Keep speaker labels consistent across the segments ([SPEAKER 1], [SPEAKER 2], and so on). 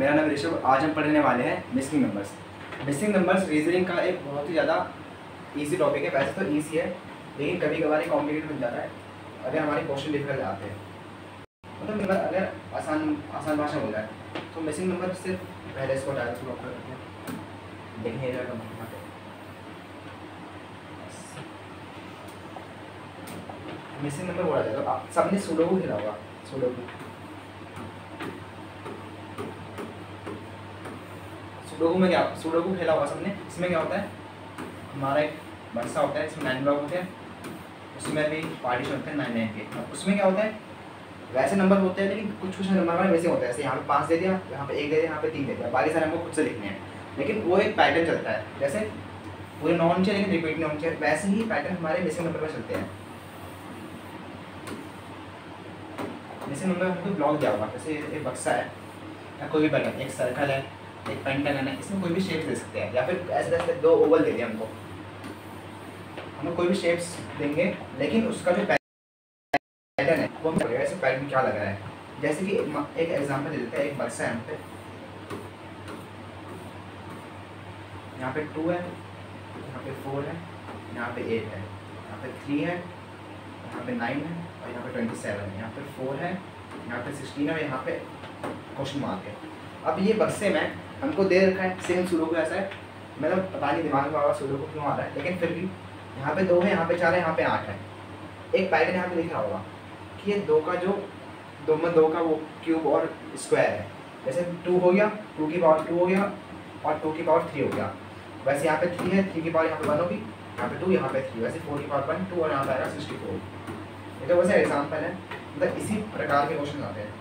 [SPEAKER 1] मेरा नाम ऋषभ। आज हम पढ़ने वाले हैं missing numbers. Missing numbers reasoning का एक बहुत ही ज़्यादा इजी टॉपिक है। वैसे तो इजी है, लेकिन कभी कभार ये कॉम्प्लिकेटेड बन जाता है अगर हमारे क्वेश्चन डिफिकल्ट आते हैं। मतलब अगर आसान भाषा हो जाए तो मिसिंग नंबर सिर्फ पहले इसको डायरेक्ट लॉक कर देते हैं, देखने का मिसिंग नंबर बोला जाएगा। तो सबने सुडोकू खेला होगा। सुडोकू खेला होगा सबने। इसमें क्या होता है, हमारा एक बक्सा होता है, इसमें 9 ब्लॉक होते हैं, उसमें भी पार्टीशन होते हैं 9 के। उसमें क्या होता है, वैसे नंबर होते हैं लेकिन कुछ नंबर हमारे वैसे होते हैं। जैसे यहाँ पे 5 दे दिया, यहाँ पे 1 दे दिया, यहाँ पे 3 दे दिया, बाकी सारे हमको खुद से लिखने हैं। लेकिन वो एक पैटर्न चलता है, जैसे पूरे नॉन चाहिए लेकिन रिपीट नॉन चाहिए, वैसे ही पैटर्न हमारे मिसिंग नंबर में चलते हैं। मिसिंग नंबर हमको ब्लॉक दिया होगा, जैसे एक बक्सा है या कोई भी पैटर्न, एक सर्कल है, एक पेंटागन है, इसमें कोई भी शेप दे सकते हैं। या फिर ऐसे जैसे 2 ओवल दे दिए हमको, हम कोई भी शेप्स देंगे लेकिन उसका जो पैटर्न है वो हमें ऐसे पैटर्न क्या लग रहा है। जैसे कि एक एग्जांपल दे देते हैं। एक बक्सा है, यहाँ पे 2 है, यहाँ पे 4 है, यहाँ पे 8 है, यहाँ पे 3 है, यहाँ पे 9 है और यहाँ पे 27 है, यहाँ पे 4 है, यहाँ पे 16 है और यहाँ पे क्वेश्चन मार्क है। अब ये बक्से में हमको दे रखा है सेम सुडोकू ऐसा है, मतलब पता नहीं दिमाग में सुडोकू क्यों आ रहा है, लेकिन फिर भी यहाँ पे 2 है, यहाँ पे 4 है, यहाँ पे 8 है। एक पैटर्न यहाँ पे लिख रहा होगा कि ये 2 का जो 2 का वो क्यूब और स्क्वायर है। जैसे 2 हो गया, 2 की पावर 2 हो गया और 2 की पावर 3 हो गया। वैसे यहाँ पे 3 है, 3 की पावर यहाँ पे 1 होगी, यहाँ पे 2, यहाँ पे 3, वैसे 4 की पावर 1 2 और यहाँ पे आएगा 64। ये तो वैसे एग्जाम्पल है, मतलब इसी प्रकार के क्वेश्चन आते हैं।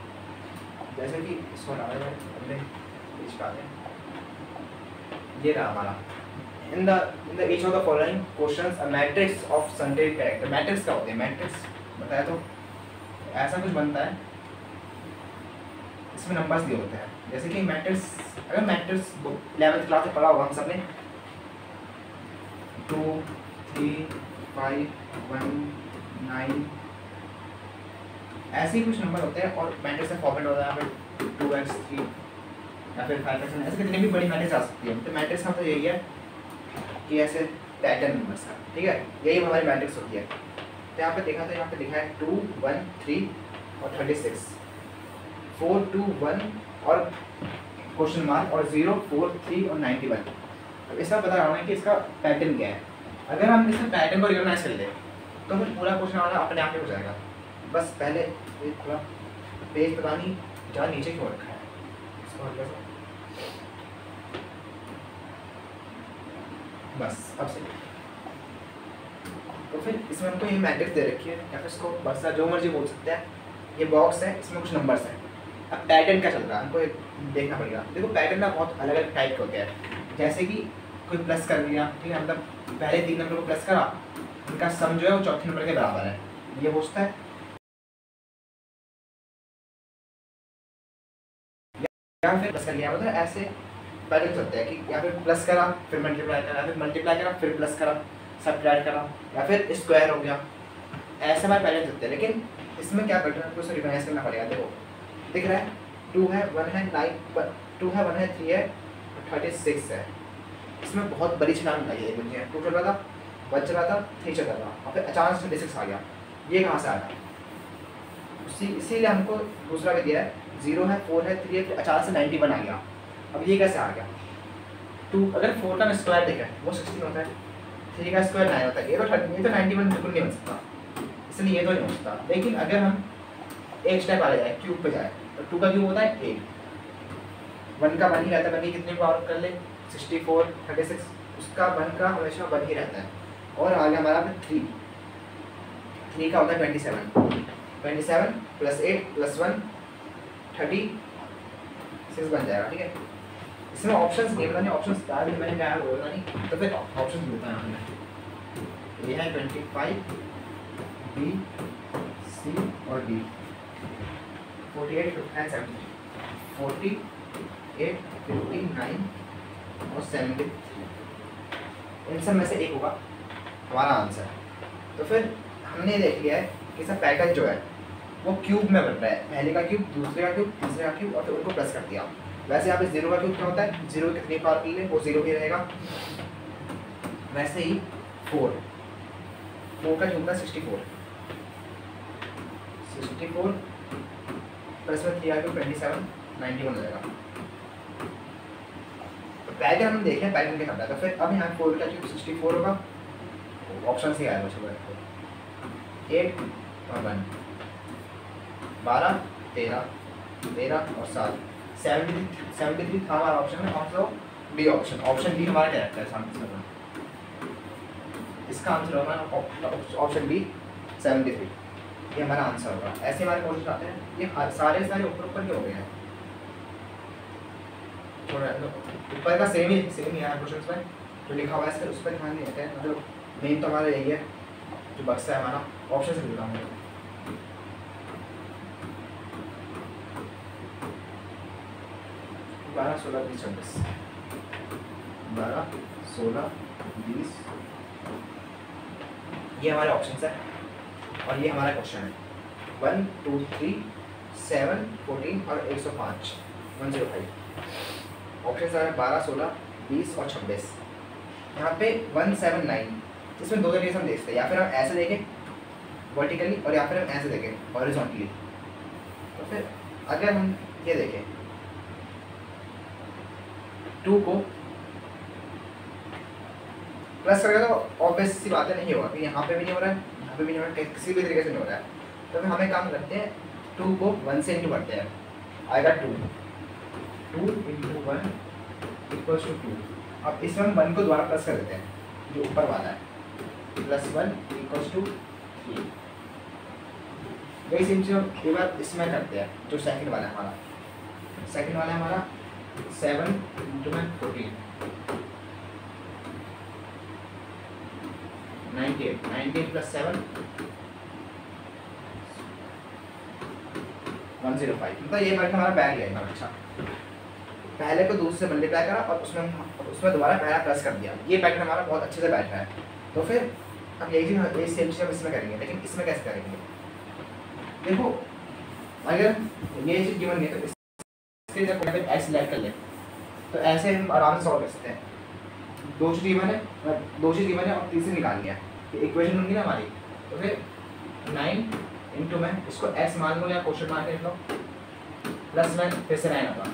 [SPEAKER 1] जैसे कि इसको हमने ये रहा हमारा in the each of the following questions a matrix of sounded character. Matrix क्या होते हैं, मैट्रिक्स बताया तो ऐसा कुछ बनता है, इसमें नंबर्स दिए होते हैं। जैसे कि मैट्रिक्स, अगर मैट्रिक्स 11th क्लास में पढ़ा होगा हम सबने, 2 3 5 1 9 ऐसे ही कुछ नंबर होते हैं और मैट्रिक्स का फॉर्मेट होता है यहाँ पे 2x 3 या फिर 5x, ऐसे कितनी भी बड़ी मैट्रिक्स आ सकती है। तो मैट्रिक्स का तो यही है कि ऐसे पैटर्न नंबर्स का, ठीक है, यही हमारी मैट्रिक्स होती है। तो यहाँ पे देखा तो यहाँ पे लिखा है 2 1 3 और 36, 4 2 1 और क्वेश्चन मार्क और 0 4 3 और 91। अब इसका पता लगाना है कि इसका पैटर्न क्या है। अगर हम इसका पैटर्न को रिकॉग्नाइज कर ले तो फिर पूरा क्वेश्चन आना अपने आप ही हो जाएगा। बस पहले थोड़ा पेज पता नहीं जहाँ नीचे क्यों रखा है, इसको बस अब से। तो फिर इसमें हमको ये मैट्रिक्स दे रखी है, या फिर इसको बस जो मर्जी बोल सकते हैं। ये बॉक्स है, इसमें कुछ नंबर्स हैं। अब पैटर्न क्या चल रहा है हमको देखना पड़ेगा। देखो पैटर्न ना बहुत अलग अलग टाइप के होते हैं। जैसे कि कोई प्लस कर दिया, ठीक है, मतलब पहले 3 नंबर को प्लस करा, उनका सम जो है वो चौथे नंबर के बराबर है, ये पूछता है। या फिर प्लस कर लिया, मतलब ऐसे पैटर्न चलते हैं कि या फिर प्लस करा फिर मल्टीप्लाई करा, फिर मल्टीप्लाई करा फिर प्लस करा, सब्ट्रैक्ट करा, या फिर स्क्वायर हो गया। ऐसे हमारे पैटर्न चलते हैं। लेकिन इसमें क्या पैटर्न है, आपको रिकॉग्नाइज करना पड़ेगा। देखो दिख रहा है 2 है 1 है 9 2 है 1 है 3 है 36 है। इसमें बहुत बड़ी छलांग लगाई है मुझे। 2 चल रहा था, 1 चल रहा था, 3 चल रहा था और फिर अचानक से 36 आ गया। ये कहाँ से आया? इसीलिए हमको दूसरा भी दिया है, 0 है 4 है 3 है, फिर अचानक से 91 आ गया। अब ये कैसे आ गया? 2 अगर 4 का स्क्वायर देखा वो 16 होता है, 3 का स्क्वायर 9 होता है। ये तो 91 बिल्कुल नहीं बन सकता, इसलिए ये तो नहीं हो सकता। लेकिन अगर हम एक स्टेप आगे जाए, क्यूब पे जाए, तो 2 का क्यूब होता है 8, 1 का 1 ही रहता है। 1 की कितनी पावर कर ले, 64 36, उसका 1 का हमेशा 1 ही रहता है। और आगे हमारा 3 का होता है 27 प्लस 8 प्लस 1 36 बन जाएगा, ठीक है। इसमें ऑप्शंस नहीं पता नहीं, ऑप्शंस क्या है मैंने क्या बोला नहीं, तो फिर ऑप्शंस मिलता है हमें। ये है 25 B C और D, 48 and 73, 48 59 और 73, इन सब में से एक होगा हमारा आंसर। तो फिर हमने देख लिया है कि सब पैटर्न जो है वो क्यूब में बन रहा है। पहले का क्यूब, दूसरे का क्यूब, तीसरे का क्यूब और फिर उनको प्लस कर दिया। वैसे यहाँ पे 0 का क्यूब क्या होता है, 0 कितनी पावर के लिए वो 0 ही रहेगा। वैसे ही 4 का क्यूब था 64 प्लस में 3 आएगा 27 91 हो जाएगा। तो पैटर्न हम देखें पैटर्न के साथ है। तो फिर अब यहाँ 4 का क्यूब 64 होगा, ऑप्शन से आएगा चलो 8 और 1 12 13 और 7 73 था हमारा ऑप्शन में। ऑप्शन बी, ऑप्शन बी हमारा करेक्ट है आंसर। इसका आंसर होगा ऑप्शन बी 73, ये हमारा आंसर होगा। ऐसे हमारे क्वेश्चन आते हैं, ये सारे ऊपर ही हो गए हैं, थोड़ा ऊपर का सेम ही है क्वेश्चन में जो लिखा हुआ है, इसका उस पर ध्यान नहीं देते हैं। मतलब मेन तो हमारा यही है जो बक्सा है हमारा, ऑप्शन से जुड़ा हुआ है। 12 16 20 26 12 16 20 ये हमारे ऑप्शन है और ये हमारा क्वेश्चन है। 1 2 3 7 14 और 105 105 ऑप्शन है 12 16 20 और 26। यहाँ पे 179 इसमें दो तरीके से हम देखते हैं, या फिर हम ऐसे देखें वर्टिकली और या फिर हम ऐसे देखें हॉरिजॉन्टली। तो फिर अगर हम ये देखें 2 को प्लस करेगा तो ऑब्वियस सी बात है नहीं होगा, यहाँ पे भी नहीं हो रहा है, यहाँ पे भी नहीं हो रहा है, किसी भी तरीके से नहीं हो रहा है। तो फिर हमें काम करते हैं 2 को 1 से इंटू करते हैं, आएगा 2 इंटू 1 इक्वल्स टू 2। अब इसमें हम 1 को दोबारा प्लस कर देते हैं जो ऊपर वाला है, +1 इक्वल्स टू 3। वही सेम चीज़ हम एक बार इसमें करते हैं जो सेकंड वाला है हमारा। सेकंड वाला है हमारा 7 इंटू 14 98 प्लस 7 105। मतलब ये वर्क हमारा बैग है। अच्छा, पहले को दूसरे से मल्टीप्लाई करा और उसमें दोबारा पहला प्लस कर दिया, ये पैटर्न हमारा बहुत अच्छे से बैठा है। तो फिर अब यही चीज़ सेम चीज़ हम इसमें करेंगे, लेकिन इसमें कैसे करेंगे? देखो अगर ये चीज़ गिवन नहीं है तो इसके जब एक्स सिलेक्ट कर ले तो ऐसे हम आराम से सॉल्व कर सकते हैं। दो चीज़ गिवन है और तीसरी निकालनी है, इक्वेशन होंगी ना हमारी। तो फिर 9 इंटू में इसको एक्स मान लो या क्वेश्चन मार्क लिख लो, प्लस 9 फिर से 9 होगा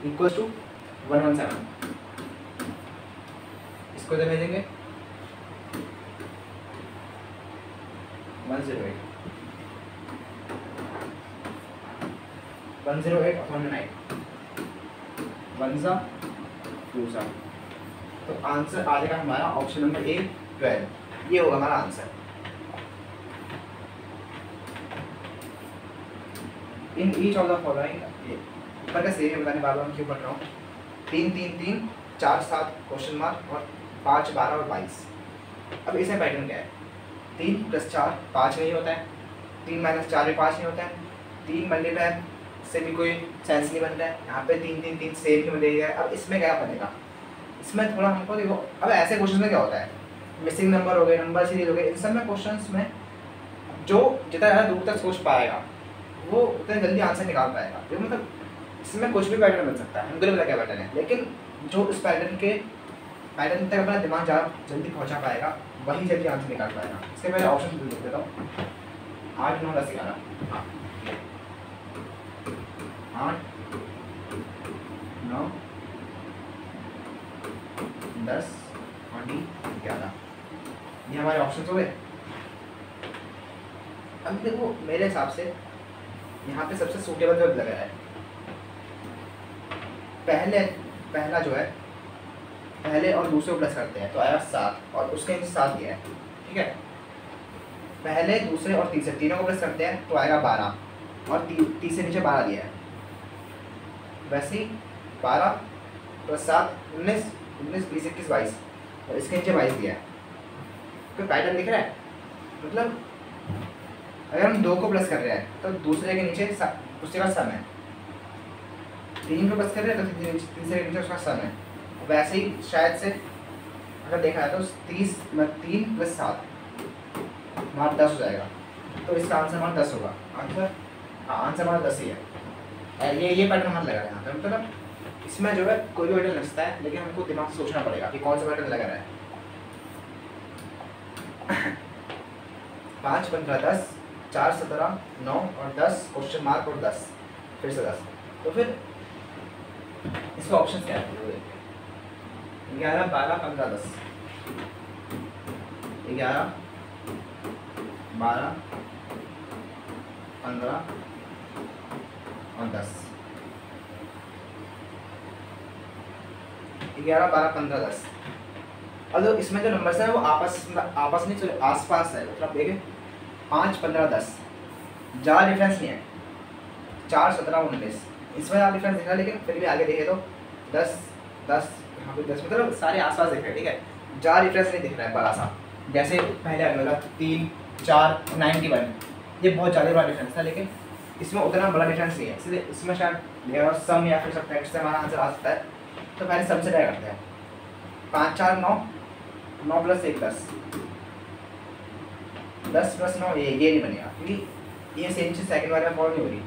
[SPEAKER 1] इक्वल्स टू 117। इसको इधर भेजेंगे 108 अपॉन 9 1 सा 2 सा। तो आंसर आ जाएगा हमारा ऑप्शन नंबर ए 12, ये होगा हमारा answer. In each of the following, ऊपर का सेम बताने वाला हूँ, क्यों पढ़ रहा हूँ। 3 3 3 4 7 क्वेश्चन मार्क और 5 12 और 22। अब इसमें पैटर्न क्या है? 3 + 4 5 नहीं होता है, 3 - 4 भी 5 नहीं होता है, 3 मल्टीप्लाई से भी कोई सेंस नहीं बनता है। यहाँ पे 3 3 3 सेम ही बनेगा। अब इसमें क्या बनेगा? इसमें थोड़ा हमको देखो, अब ऐसे क्वेश्चन में क्या होता है, मिसिंग नंबर हो गए, नंबर सीरीज हो गए, इन सब में क्वेश्चन में जो जितना ज़्यादा दूर तक सोच पाएगा वो उतना जल्दी आंसर निकाल पाएगा। जो मतलब इसमें कुछ भी पैटर्न बन सकता है, हमको नहीं पता क्या पैटर्न है, लेकिन जो इस पैटर्न तक अपना दिमाग ज़्यादा जल्दी पहुँचा पाएगा वही जल्दी आंसर निकाल पाएगा। इसके पहले ऑप्शन लिख देता हूँ 8 9 10 11 8 9 10 और 11, ये हमारे ऑप्शन हो गए। अब देखो मेरे हिसाब से यहाँ पे सबसे सूटेबल जो लग रहा है, पहला जो है पहले और दूसरे को प्लस करते हैं तो आएगा 7 और उसके नीचे 7 दिया है, ठीक है। पहले दूसरे और तीसरे तीनों को प्लस करते हैं तो आएगा 12 और तीसरे नीचे 12 दिया है। वैसे ही 12 + 7 19 19 20 21 22 और इसके नीचे 22 दिया है। कोई पैटर्न दिख रहा है? मतलब अगर हम 2 को प्लस कर रहे हैं तो दूसरे के नीचे उसके बाद सम है, 3 को प्लस कर रहे हैं तो तीसरे के नीचे उसका सम है। वैसे ही शायद से अगर देखा है तो 3 + 7 हमारा 10 हो जाएगा। तो इसका आंसर हमारा 10 होगा। आंसर हमारा 10 ही है। ये पैटर्न हमारा लगा है यहाँ पे। मतलब इसमें जो है कोई भी बटन लगता है, लेकिन हमको दिमाग से सोचना पड़ेगा कि कौन सा बटन लगा रहा है। 5, 15, 10, 4, 17, 9 और 10 क्वेश्चन मार्क और 10 फिर से 10। तो फिर इसका ऑप्शन क्या है? 11, 12, 15, 10, 11, 12, 15 और 10, 11, 12, 15, 10। और जो इसमें जो नंबर्स है वो आपस में चलो आसपास है, मतलब देखें 5, 15, 10 ज़्यादा डिफरेंस नहीं है। 4, 17, 19 इसमें ज़्यादा डिफरेंस दिख रहा है, लेकिन फिर भी आगे देखे तो 10, 10 यहाँ पे 10, मतलब सारे आसपास दिख रहे हैं, ठीक है, ज़्यादा डिफरेंस नहीं दिख रहा है बड़ा सा। जैसे पहले आगे लगा 3, 4, 91, ये बहुत ज़्यादा बड़ा डिफरेंस था, लेकिन इसमें उतना बड़ा डिफरेंस नहीं है, इसलिए इसमें शायद सम या फिर सब्ट्रैक्ट से हमारा आंसर आ सकता है। तो पहले सम से ट्राई करते हैं। 5, 4, 9, 9 + 1, 10, 10 + 9 ये नहीं बनेगा, क्योंकि ये सेम चीज़ सेकंड वाले में फॉलो नहीं हो रही।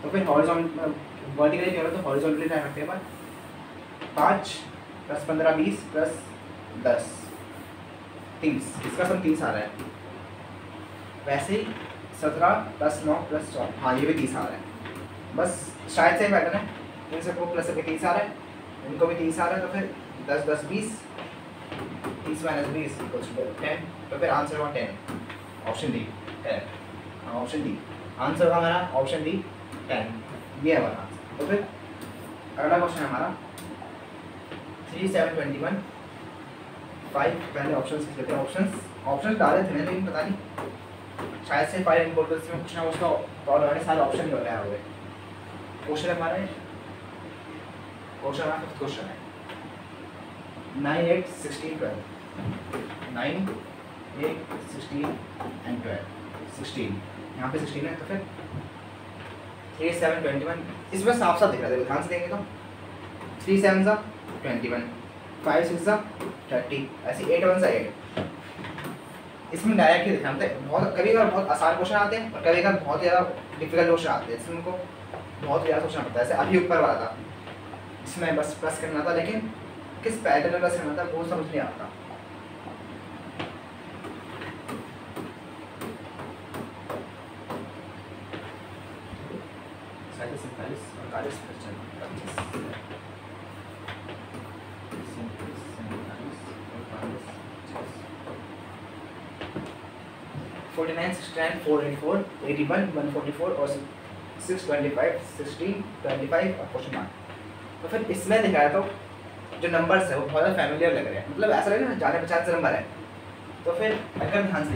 [SPEAKER 1] तो फिर हॉरिजॉन्टल वर्टिकली नहीं हो रहा, तो हॉरिजॉन्टली ट्राई करते हैं। पर 5 + 15, 20 + 10, 30, इसका सम 30 आ रहा है। वैसे ही 17 + 9 + 4, हाँ ये भी 30 आ रहा है। बस शायद से पैटर्न है, इन सबको प्लस करके 30 आ रहा है, इनको भी 30 आ रहा है। तो फिर 10, 10, 20, 30 - 20 = 10। तो फिर आंसर हुआ 10, option D 10। Option D answer होगा हमारा, ऑप्शन डी 10, ये है हमारा आंसर। तो फिर अगला क्वेश्चन है हमारा 3, 7, 21, 5। पहले ऑप्शन लेते हैं। ऑप्शन डाले थे मैंने, लेकिन पता नहीं शायद से 5 इम्पोर्टेंस में कुछ ना कुछ तो प्रॉब्लम है, सारे ऑप्शन ही हो रहे हैं। क्वेश्चन हमारे फिफ्थ क्वेश्चन है 9, 8, 16, 12। 9, 8, 16 एंड 12, 16 यहाँ पे 16 है। तो फिर 3, 7, 21 इसमें साफ साफ दिख रहा है, ध्यान से देंगे तो 3, 7 सा 21, 5, 6 सा 30, ऐसे 8, 1 सा 8। इसमें डायरेक्ट ही दिखाते हैं। बहुत कभी कभार बहुत आसान क्वेश्चन आते हैं और कभी कभार बहुत ज़्यादा डिफिकल्ट क्वेश्चन आते हैं, इसमें उनको बहुत ज़्यादा सोचना पड़ता है। जैसे अभी ऊपर वाला था, इसमें बस प्लस करना था, लेकिन किस पैटर्न में प्लस करना था वो समझ नहीं आता। $49, $69, $484, $81, $144 और $625, $16, $25 और क्वेश्चन मार्क। तो फिर इसमें दिखाया तो जो नंबर्स है वो बहुत ज़्यादा फैमिलियर लग रहे हैं, मतलब ऐसा लगे ना जाने पहचान से नंबर है। तो फिर अगर ध्यान से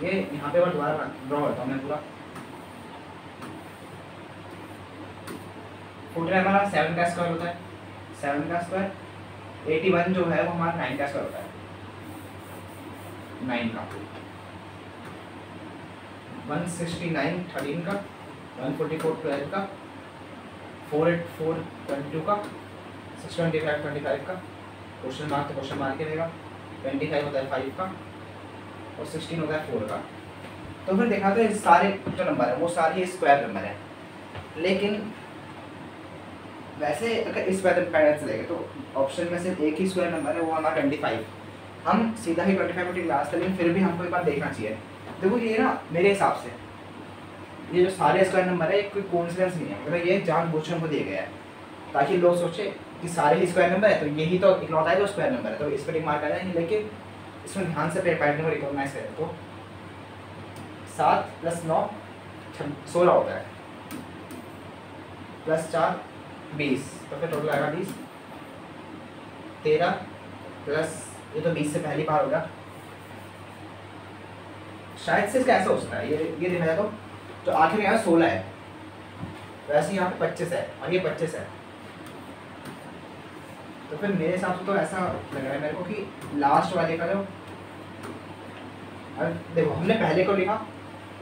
[SPEAKER 1] ये यहाँ पे मैं दोबारा ड्रॉ करता हूँ मैं पूरा। 49 हमारा 7 का स्क्वायर होता है, 7 का स्क्वायर। 81 जो है वो हमारा 9 का स्क्वायर होता है, 9 का। 169 13 का, 144 12 का, 484 22 का, 625 25 का। क्वेश्चन मार्क तो क्वेश्चन मार्क ही रहेगा। 25 होता है 5 का और 16 होता है 4 का। तो फिर देखा तो सारे जो नंबर है वो सारे स्क्वायर नंबर है, लेकिन वैसे अगर इस पैटर्न से देखें तो ऑप्शन में सिर्फ एक ही स्क्वायर नंबर है, वो हमारा 25। हम सीधा ही 25 को क्लास लेकिन फिर भी हमको एक बार देखना चाहिए। देखो ये ना मेरे हिसाब से ये जो सारे स्क्वायर नंबर है कोई कोइंसिडेंस नहीं है, मतलब ये जानबूझकर हमको दिया गया है ताकि लोग सोचे कि सारे ही स्क्वायर नंबर है तो यही तो इकलौता है जो स्क्वायर नंबर है, तो इस पर टिक मार्क आ जाएंगे। लेकिन इसमें ध्यान से पैटर्न को रिकॉग्नाइज करें तो 7 + 9 16 होता है, +4 20, तो फिर टोटल आएगा 20। 13 प्लस ये तो 20 से पहली बार होगा, शायद से इसका ऐसा हो सकता है। ये देखा जाए तो आखिर यहाँ 16 है, वैसे यहाँ पे 25 है और ये 25 है। तो फिर मेरे हिसाब से तो ऐसा लग रहा है मेरे को कि लास्ट वाले का जो देखो हमने पहले को लिखा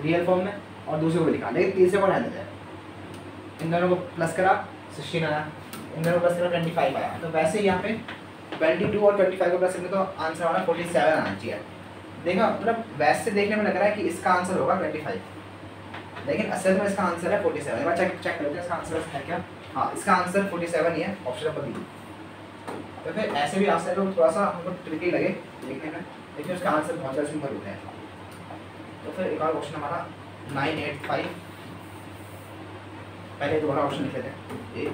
[SPEAKER 1] रियल फॉर्म में और दूसरे को लिखा, लेकिन तीसरे को रहने देते हैं। इन दोनों को प्लस करा 16 आया, इन दोनों को प्लस करा 25 आया। तो वैसे यहाँ पे 22 और 25 को प्लस करने तो आंसर हमारा 47 आना चाहिए। देखा मतलब वैसे देखने में लग रहा है कि इसका आंसर होगा 25, लेकिन असल में इसका आंसर है 47। एक बार चेक कर लेते हैं इसका आंसर है क्या। हाँ, इसका आंसर 47 ही है, ऑप्शन नंबर बी। तो फिर ऐसे भी आंसर लोग थोड़ा सा हमको ट्रिकी लगे लिखने में, लेकिन उसका आंसर बहुत ज़्यादा सिंपल होता है। तो फिर एक और क्वेश्चन हमारा 985, पहले दोबारा ऑप्शन लिख लेते हैं, A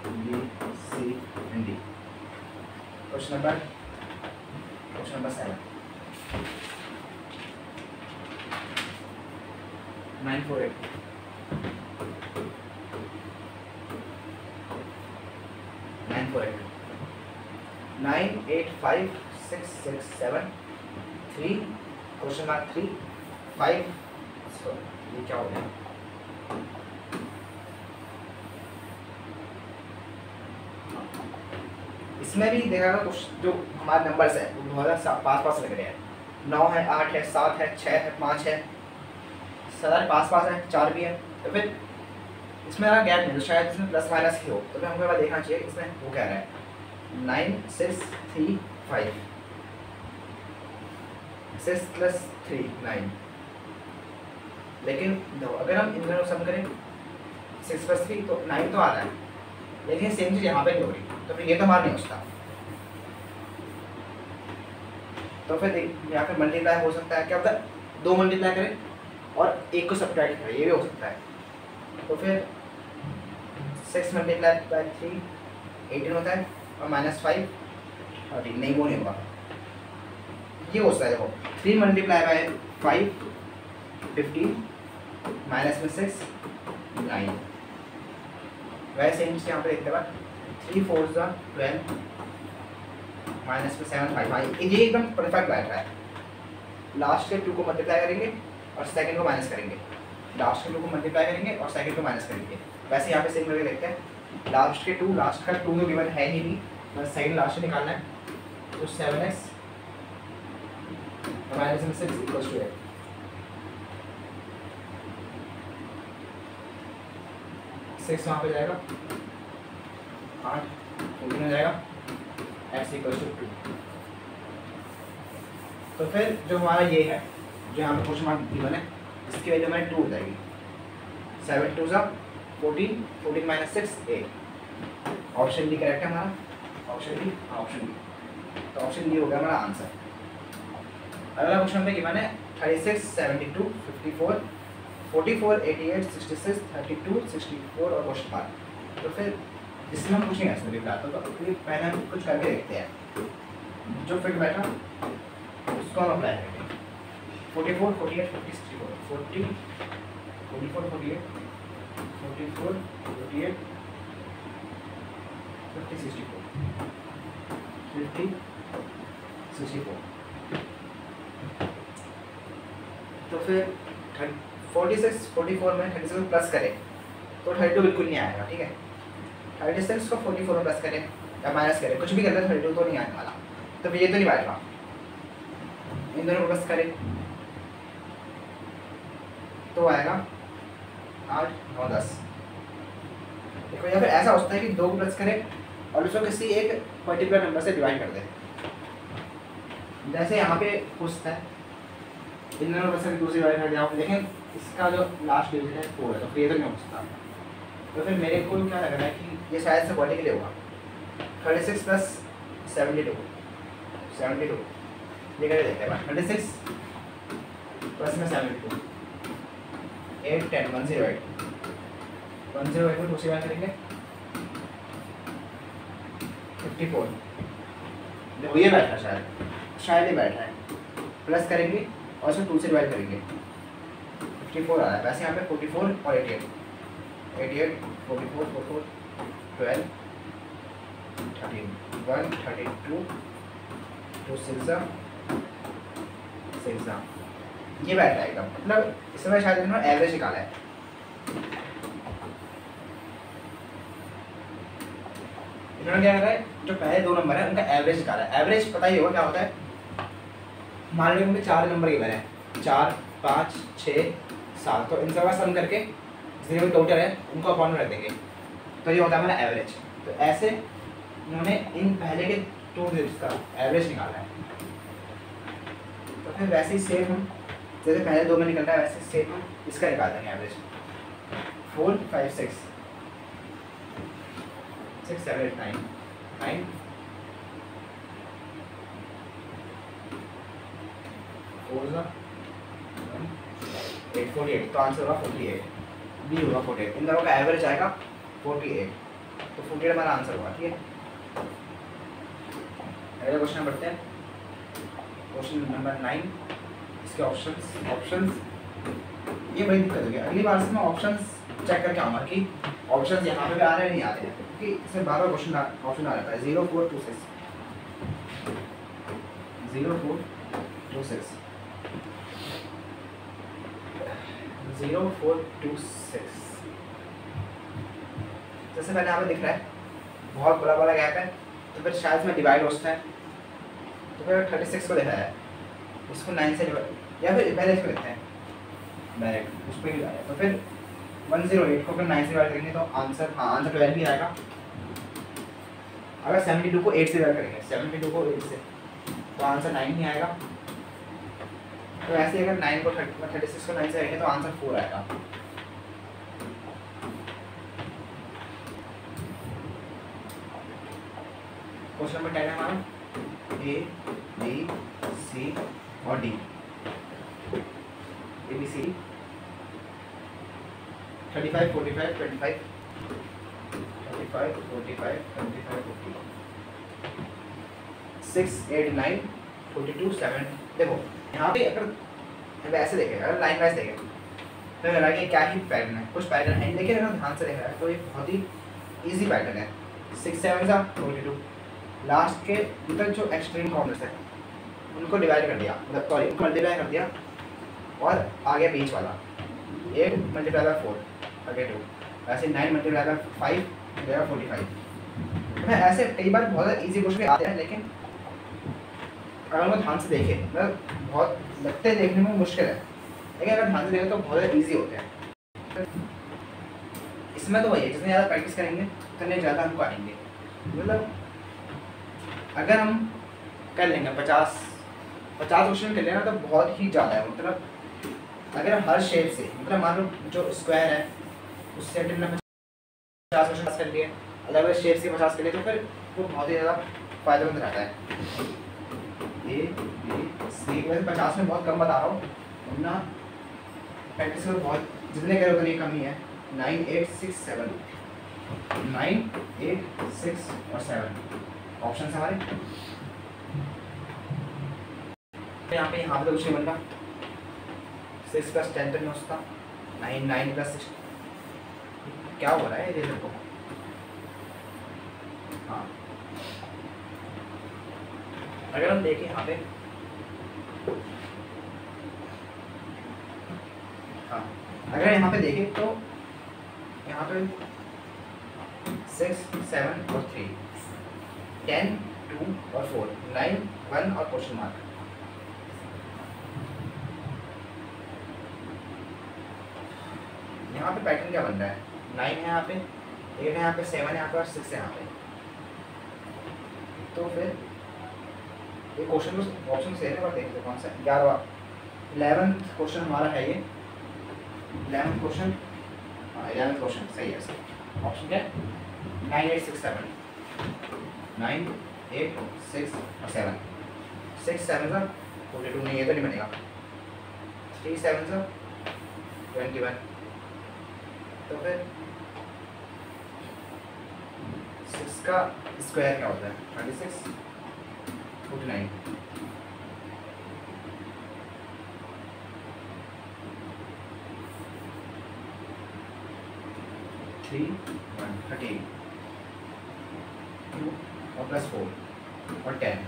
[SPEAKER 1] B C and D. Question number 7 948 985 6 6 7 3 question mark 3 5। ये क्या हो गया? इसमें भी देखा कुछ जो हमारे नंबर्स है वो बहुत पास लग रहे हैं। 9 है, 8 है, 7 है, 6 है, 5 है, 7 पास है, 4 भी है। तो फिर इसमें अगर गैप नहीं तो शायद इसमें प्लस माइनस ही हो। तो फिर हमको देखना चाहिए इसमें वो कह रहा है 9 6 3 5 6 + 3 9। लेकिन अगर हम इन दोनों सम करें 6 + 3 तो 9 तो आ रहा है, लेकिन सेम चीज़ यहाँ पे नहीं हो रही। तो फिर ये तो हमारा नहीं हो सकता। तो फिर यहाँ पे मल्टीप्लाई हो सकता है, क्या होता है 2 मल्टीप्लाई करें और 1 को सब्ट्रैक्ट करें, ये भी हो सकता है। तो फिर 6 × 3 18 होता है और -5 13, नहीं वो नहीं होगा, ये हो सकता है। देखो 3 × 5 15 माइनस में 6 9। वैसे यहाँ पे देखते हैं 3 4 12 माइनस में 7 5। हाँ, ये एकदम परफेक्ट बैठ रहा है। लास्ट के 2 को मल्टीप्लाई करेंगे और सेकंड को माइनस करेंगे, लास्ट के 2 को मल्टीप्लाई करेंगे और सेकंड को माइनस करेंगे। वैसे यहाँ पे सेम करके देखते हैं। लास्ट के 2, लास्ट का 2 तो गिवन है ही नहीं, बस सेकंड लास्ट से निकालना है। तो 7x माइनस में 6 = 8। 6 वहाँ पे जाएगा, 8 14 हो जाएगा, x = 2। तो फिर जो हमारा ये है, जो यहाँ पे क्वेश्चन मार्क गिवन है, इसकी वैल्यू हमारी 2 हो जाएगी। 7 2 14 14 - 6 8। ऑप्शन डी करेक्ट है हमारा, ऑप्शन डी। ऑप्शन डी, तो ऑप्शन डी हो गया हमारा आंसर। अगला क्वेश्चन में गिवन है 36 72 54 44 88 66 32 64 और क्वेश्चन मार्क। तो फिर इसमें हम पूछेंगे इसमें भी फिलहाल तो पहले हम कुछ करके देखते हैं। जो फिट बैठा उसको हम अप्लाई करेंगे। 44 48 50 64 40 44 48 44 48 50 64 50 64। तो फिर 46 44 में 36 प्लस करें तो 32 बिल्कुल नहीं आएगा, ठीक है। 36 को 44 में प्लस करें या माइनस करें, कुछ भी कर ले 32 तो नहीं आने वाला। तो फिर ये तो नहीं बैठ रहा, इन दोनों को प्लस करें तो आएगा 8 9 10। देखो या फिर ऐसा होता है कि 2 को प्लस करें और उसको किसी एक पर्टिकुलर नंबर से डिवाइड कर दें। जैसे यहाँ पे पूछता है इन दोनों में से दूसरी डिवाइड कर दिया, लेकिन इसका जो लास्ट डिजिट है 4 है, तो फिर ये तो नहीं हो सकता। तो फिर मेरे को क्या लग रहा है कि ये शायद से बॉडी के लिए होगा। 36 + 72 72 ये करके देखते हैं। 36 प्लस में 72 8 10 108 108 को दूसरी बार करेंगे 54। देखो ये बैठ रहा है, शायद ये बैठ रहा है। प्लस करेंगे और इसमें 2 से डिवाइड करेंगे 54 आ रहा है। वैसे यहाँ पे 44 और 88 88 44 44 12 13 1 32 2 6 6 ये बैठ रहा है एकदम। मतलब इसमें शायद इन्होंने एवरेज निकाला है। इन्होंने क्या करा है, जो पहले 2 नंबर है उनका एवरेज निकाला है। एवरेज पता ही होगा क्या होता है। मान लीजिए उनके 4 नंबर गिवन है, 4 5 6 7, तो इन सब का सम करके जितने टोटल है उनको अपॉन में रख देंगे, तो ये होता है हमारा एवरेज। तो ऐसे उन्होंने इन पहले के 2 डिजिट्स का एवरेज निकाला है। तो फिर वैसे ही सेम हम जैसे पहले 2 में निकल रहा है वैसे सेम इसका निकाल देंगे एवरेज। 4 5 6 6 7 8 9 9 4 8 48, तो आंसर होगा 48, बी होगा 48। इन दोनों का एवरेज आएगा 48, तो 48 हमारा आंसर होगा। ठीक है, अगले क्वेश्चन बढ़ते हैं। क्वेश्चन नंबर 9, इसके ऑप्शंस ये बड़ी दिक्कत होगी। अगली बार से मैं ऑप्शंस चेक करके आऊँगा कि ऑप्शंस यहाँ पे भी आ रहे हैं नहीं आ रहे हैं, क्योंकि इसमें बार बार ऑप्शन आ रहता है। 0 4 2 6 0 4 2 6 0 4 2 6। जैसे पहले यहाँ पे दिख रहा है बहुत बड़ा गैप है, तो फिर शायद इसमें डिवाइड होता है, तो फिर 36 को देखा है, इसको 9 से डिवाइड, या फिर पहले इसको देखते हैं डायरेक्ट उस पर ही जाए, तो फिर 108 को फिर 9 से डिवाइड करेंगे तो आंसर, हाँ आंसर 12 भी आएगा। अगर 72 को 8 से डिवाइड करेंगे, 72 को 8 से, तो आंसर 9 ही आएगा। तो ऐसे अगर 9 को 36 को 9 से करेंगे तो आंसर 4 आएगा। क्वेश्चन नंबर 10 है हमारा, ए बी सी और डी। ए बी सी 35 45 25 35 45 25 50 6 8 9 42 7। देखो यहाँ पे अगर वैसे देखें, अगर लाइन वाइज देखें तो लगा कि क्या ही पैटर्न है, कुछ पैटर्न है, लेकिन अगर ध्यान से देखा है तो ये बहुत ही इजी पैटर्न है। 6 7 सा 42, लास्ट के मतलब जो एक्सट्रीम कॉर्नर्स है उनको डिवाइड कर दिया, मतलब सॉरी उनको मल्टीप्लाई कर दिया, और आगे बीच वाला 8 मल्टीप्लाई बाय 4 आगे 2, वैसे 9 मल्टीप्लाई बाय 5 देगा 45। मैं ऐसे कई बार बहुत ज़्यादा ईजी क्वेश्चन आते हैं, लेकिन अगर वो ध्यान से देखें मतलब बहुत लगते हैं देखने में मुश्किल है, लेकिन अगर ध्यान से देखें तो बहुत ज़्यादा ईजी होते हैं। इसमें तो वही है, जितने ज़्यादा प्रैक्टिस करेंगे उतने ज़्यादा हमको आएंगे। मतलब अगर हम कर लेंगे 50 क्वेश्चन कर लेना तो बहुत ही ज़्यादा है। मतलब अगर हर शेप से, मतलब मान लो जो स्क्वायर है उससे हमने 50 क्वेश्चन कर लिए, अलग अलग शेप से 50 कर लिए, तो फिर वो बहुत ही ज़्यादा फायदेमंद रहता है। ए बी सी वैसे 50 में बहुत कम बता रहा हूँ, वरना प्रैक्टिस में बहुत जितने करें उतनी कमी है। 9 8 6 7 9 8 6 और 7 ऑप्शन हमारे यहाँ पे तो कुछ नहीं बन रहा। 6 + 10 तो नहीं हो सकता, 9 + 6 क्या हो रहा है ये देखो। हाँ अगर हम देखें यहाँ पे, हाँ अगर यहाँ पे देखें तो यहाँ पे 6 7 और 3 10 2 और 4 9 1 और क्वेश्चन मार्क। यहाँ पे पैटर्न क्या बन रहा है, 9 है यहाँ पे, 8 है यहाँ पे, 7 है यहाँ पे और 6 है यहाँ पे। तो फिर ये क्वेश्चन को ऑप्शन से है, देखते कौन सा 11th क्वेश्चन हमारा है ये। 11th क्वेश्चन, हाँ 11th क्वेश्चन सही है इसका ऑप्शन क्या है, 9 8 6 7 9 8 6 और 7 6 7 सा 42 नहीं, ये तो नहीं बनेगा। 3 7 सा 21, तो फिर 6 का स्क्वायर क्या होता है 26 49 3 1 13 2 और +4 और 10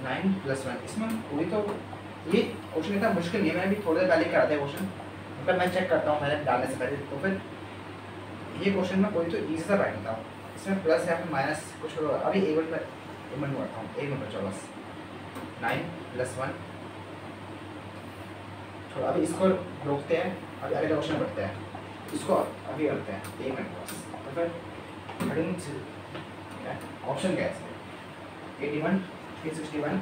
[SPEAKER 1] 9 + 1। इसमें कोई तो ये क्वेश्चन इतना मुश्किल नहीं है, मैंने भी थोड़ी देर पहले करा था क्वेश्चन, मतलब मैं चेक करता हूँ पहले डालने से पहले, तो फिर ये क्वेश्चन में कोई तो ईजी सा पैटर्न था। इसमें प्लस या फिर माइनस कुछ होगा, अभी एक मिनट करता हूँ, 1 मिनट चलो बस। 9 + 1 थोड़ा अभी इसको रोकते हैं, अभी अगले क्वेश्चन बढ़ते हैं, इसको अभी करते हैं 1 मिनट बस। तो फिर ऑप्शन क्या है इसमें 81 361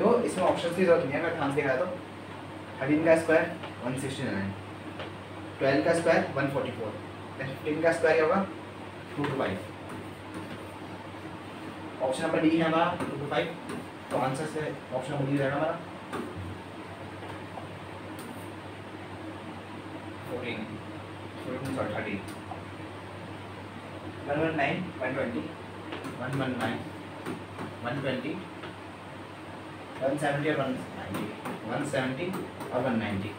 [SPEAKER 1] तो इसमें ऑप्शन की जरूरत नहीं है, अगर ध्यान से देखा तो 13 का स्क्वायर 169, 12 का स्क्वायर 144, 15 का स्क्वायर क्या होगा 225। ऑप्शन नंबर डी है हमारा 225, तो आंसर से ऑप्शन नंबर डी रहेगा हमारा 13 119 120 119 120 170 और 190 170 और 190।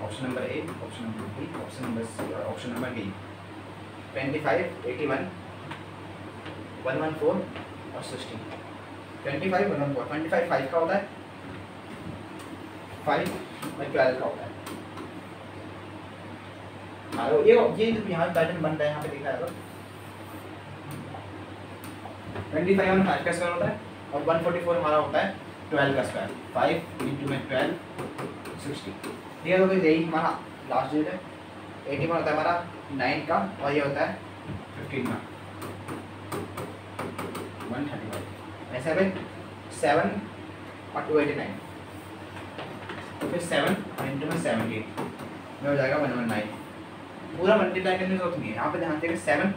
[SPEAKER 1] Option number A, option number B, option number C और ऑप्शन नंबर डी। 25 81 114 और 16। 25 114, 25 5 का होता है, 5 12 का होता है। ये जो यहाँ पैटर्न बन रहा है यहाँ पे देखा है तो 25 में 5 का स्क्वायर होता है और 144 हमारा होता है 12 का स्क्वायर। 5 इंटू में 12 60। ठीक है, तो यही हमारा लास्ट डेट है। 81 होता है हमारा 9 का और ये होता है 15 का 135। ऐसे भाई 7 और 289, तो फिर 7 इंटू में 17 में हो जाएगा 119। पूरा मल्टीप्लाई करने की जरूरत नहीं है, यहाँ पे ध्यान देंगे 7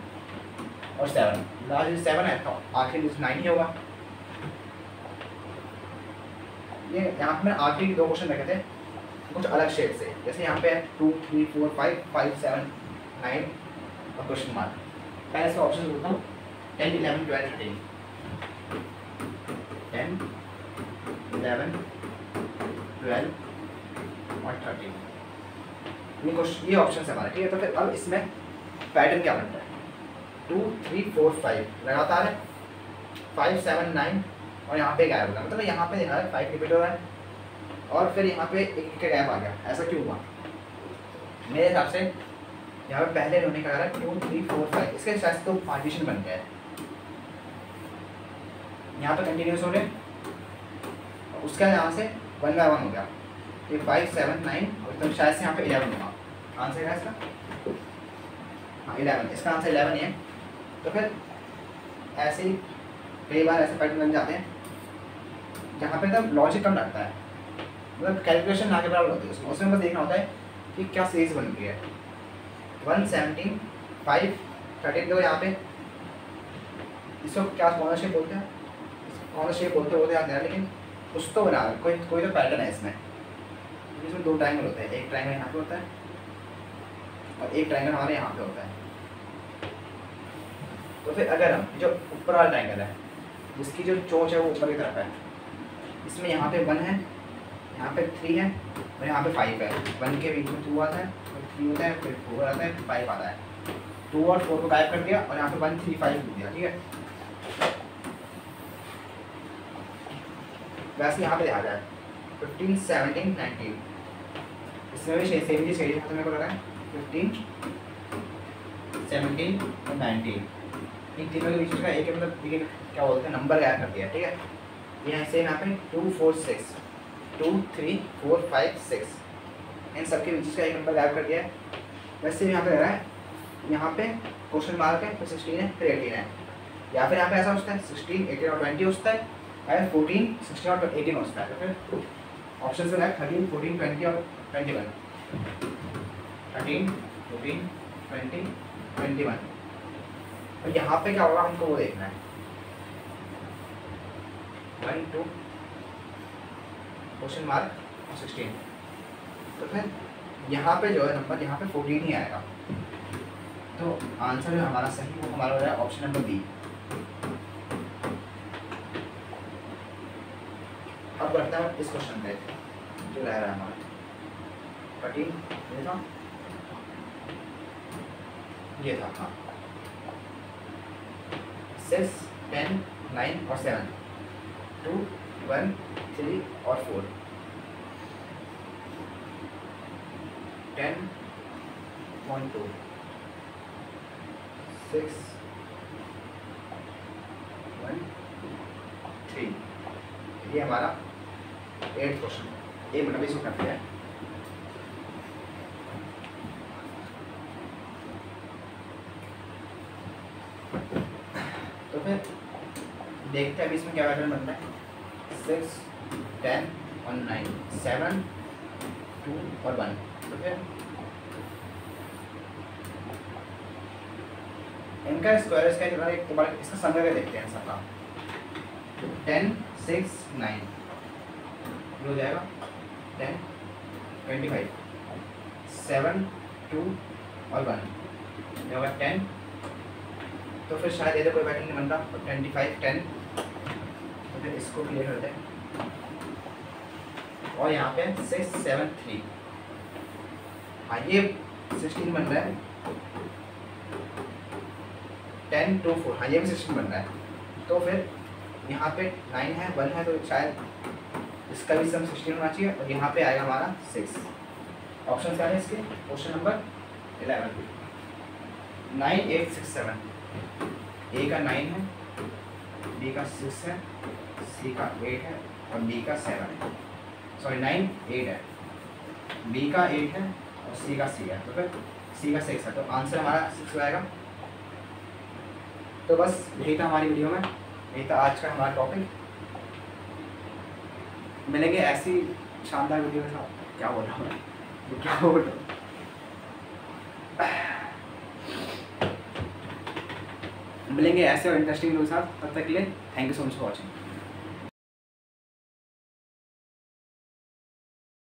[SPEAKER 1] और 7, लास्ट 7 है तो आखिर 9 ही होगा। ये यहाँ पे मैंने आखिरी के 2 क्वेश्चन रखे थे कुछ अलग शेप से, जैसे यहाँ पे 2 3 4 5 5 7 9 और क्वेश्चन मार्क। पहले इसका ऑप्शन बोलता हूँ 10 11 12 13 10 11 12 और 13। ये ऑप्शन है हमारा। ठीक है, तो फिर अब इसमें पैटर्न क्या बनता है 2 3 4 5 लगातार है, 5 7 9 और यहाँ पे गायब हो गया, मतलब यहाँ पे देखा है 5 रिपीट हो रहा है और फिर यहाँ पे एक का गैप आ गया। ऐसा क्यों हुआ? मेरे हिसाब से यहाँ पे पहले इन्होंने कहा था 2 3 4 5, इसके हिसाब से तो पार्टीशन बन गया है। यहाँ पे कंटिन्यूस हो रहे, उसका यहाँ से 1 बाय 1 हो गया, ये 5 7 9 और तो शायद से यहाँ पे 11 होगा। आंसर है इसका हाँ 11, इसका आंसर 11 ही है। तो फिर ऐसे ही कई बार ऐसे पैटर्न बन जाते हैं जहाँ पे तब लॉजिक कम लगता है, मतलब कैलकुलेशन ना के बराबर होती है उसमें। उसमें बस देखना होता है कि क्या सीरीज बन रही है। 117 5 13 देखो यहाँ पे, इसको क्या कौन सा शेप बोलते हैं, कौन सा शेप बोलते याद नहीं, लेकिन कुछ तो बना कोई तो पैटर्न है इसमें। इसमें 2 ट्रायंगल होते हैं, एक ट्रायंगल यहाँ पे होता है और एक ट्रायंगल हमारे यहाँ पे होता है। तो फिर अगर हम जो ऊपर वाला ट्रायंगल है जिसकी जो चोंच है वो ऊपर की तरफ है, इसमें यहाँ पे 1 है, यहाँ पे 3 है और यहाँ पे 5 है। 1 के बीच में 2 आता है, फिर 3 होता है, फिर 4 आता है, फिर 5 आता है। 2 और 4 को गायब कर दिया और यहाँ पे 1 3 5 लिख दिया। ठीक है, वैसे यहाँ पे देखा जाए 15 17 19, इसमें भी सेम चीज़ चाहिए तो मेरे को लगा है 15 17 और 19 इन तीनों के बीच में एक मतलब क्या बोलते हैं नंबर गायब कर दिया। ठीक है, यहाँ से यहाँ पे 2 4 6 2 3 4 5 6 इन सब के बीच का एक नंबर गायब कर दिया है। वैसे यहाँ पे लग रहा है यहाँ पे क्वेश्चन मार्क है, फिर 16 है, फिर 18 है, या फिर यहाँ पे ऐसा होता है 16 18 और 20 होता है, या 14 16 और 18 होता है। तो फिर ऑप्शन में है 13 14 20 और 21, 13 14 20 21। और यहाँ पे क्या होगा हमको वो देखना है 1 2 क्वेश्चन मार्क और 16। तो फिर यहाँ पे जो है नंबर यहाँ पे 14 ही आएगा। तो आंसर जो हमारा सही वो हमारा हो रहा है ऑप्शन नंबर बी। अब बढ़ते हैं इस क्वेश्चन पे जो रह रहा है हमारा 13 ये था हाँ 6 10 9 और 7 2 1 3 और 4 10 1 2 6 1 3। ये हमारा 8th क्वेश्चन। एक मिनट इसको करते हैं। तो फिर देखते हैं अभी इसमें क्या पैटर्न बनता है। 6 10 और 9, 7 2 और 1। तो फिर इनका स्क्वायर इसका कितना एक तो बार इसका समय का देखते हैं सबका। 10 6 9 हो जाएगा 10 25 7 2 और 1 ये होगा 10। तो फिर शायद इधर कोई पैटर्न नहीं बनता, तो 25 10। तो फिर इसको क्लियर करते हैं और यहाँ पे 6 7 3। हाँ ये 16 बन रहा है, 10 2 4। हाँ ये भी 16 बन रहा है। तो फिर यहाँ पे 9 है 1 है, तो शायद इसका भी सम 16 होना चाहिए और यहाँ पे आएगा हमारा 6। ऑप्शन क्या है इसके? Question number 11 9 8 6 7। ए का 9 है, बी का 6 है, सी का 8 है और डी का 7 है। सॉरी 9 8 है, बी का 8 है और सी का 6 है, तो फिर सी का 6 है। तो आंसर हमारा 6 आएगा। तो बस यही था हमारी वीडियो में, यही था आज का हमारा टॉपिक। मिलेंगे ऐसी शानदार वीडियो के साथ। क्या बोल रहा हूँ मैं, क्या बोल रहा हूँ। मिलेंगे ऐसे और इंटरेस्टिंग वीडियो के साथ। तब तक के लिए thank you so much for watching.